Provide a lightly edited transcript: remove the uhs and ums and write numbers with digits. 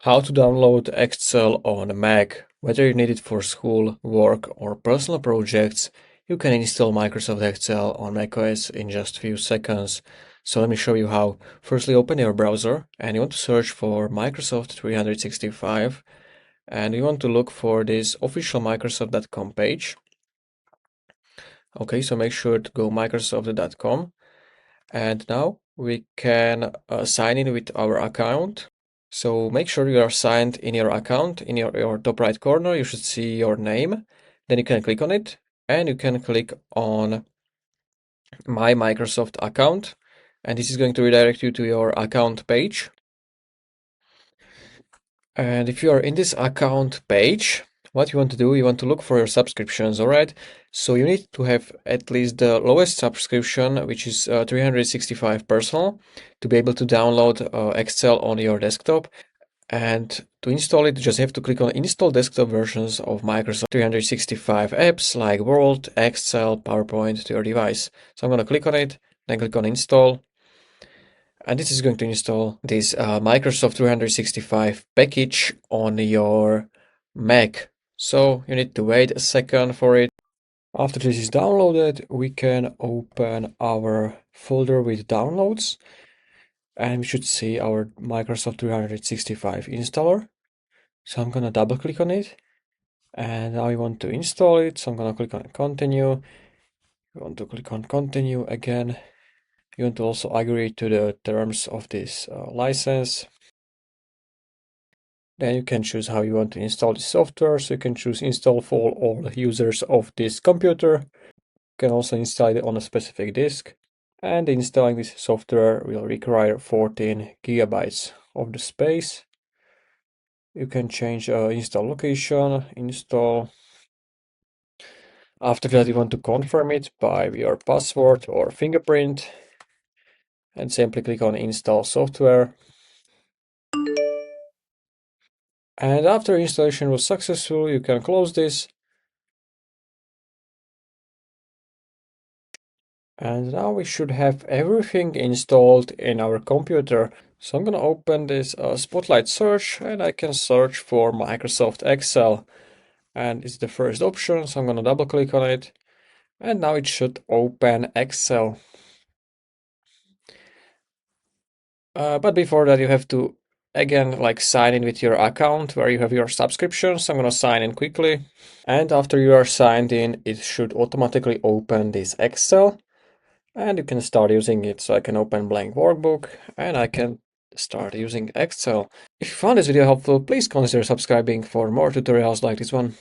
How to download Excel on a Mac. Whether you need it for school, work, or personal projects, you can install Microsoft Excel on macOS in just a few seconds. So let me show you how. Firstly, open your browser and you want to search for Microsoft 365 and you want to look for this official Microsoft.com page. Okay, so make sure to go microsoft.com and now we can sign in with our account. So make sure you are signed in your account. In your top right corner, you should see your name. Then you can click on it and you can click on My Microsoft account. And this is going to redirect you to your account page. And if you are in this account page, what you want to do, you want to look for your subscriptions, all right? So you need to have at least the lowest subscription, which is 365 personal, to be able to download Excel on your desktop. And to install it, you just have to click on Install Desktop versions of Microsoft 365 apps like Word, Excel, PowerPoint to your device. So I'm going to click on it, then click on Install. And this is going to install this Microsoft 365 package on your Mac. So you need to wait a second for it. After this is downloaded, we can open our folder with downloads. And we should see our Microsoft 365 installer. So I'm gonna double click on it and now we want to install it. So I'm gonna click on continue. We want to click on continue again. You want to also agree to the terms of this license. Then you can choose how you want to install the software. So you can choose install for all users of this computer. You can also install it on a specific disk. And installing this software will require 14 gigabytes of the space. You can change install location, install. After that, you want to confirm it by your password or fingerprint and simply click on install software. And after installation was successful, you can close this. And now we should have everything installed in our computer. So I'm going to open this Spotlight search and I can search for Microsoft Excel. And it's the first option, so I'm going to double click on it. And now it should open Excel. But before that, you have to again sign in with your account where you have your subscriptions. I'm going to sign in quickly. And after you are signed in, it should automatically open this Excel and you can start using it. So I can open blank workbook and I can start using Excel. If you found this video helpful, please consider subscribing for more tutorials like this one.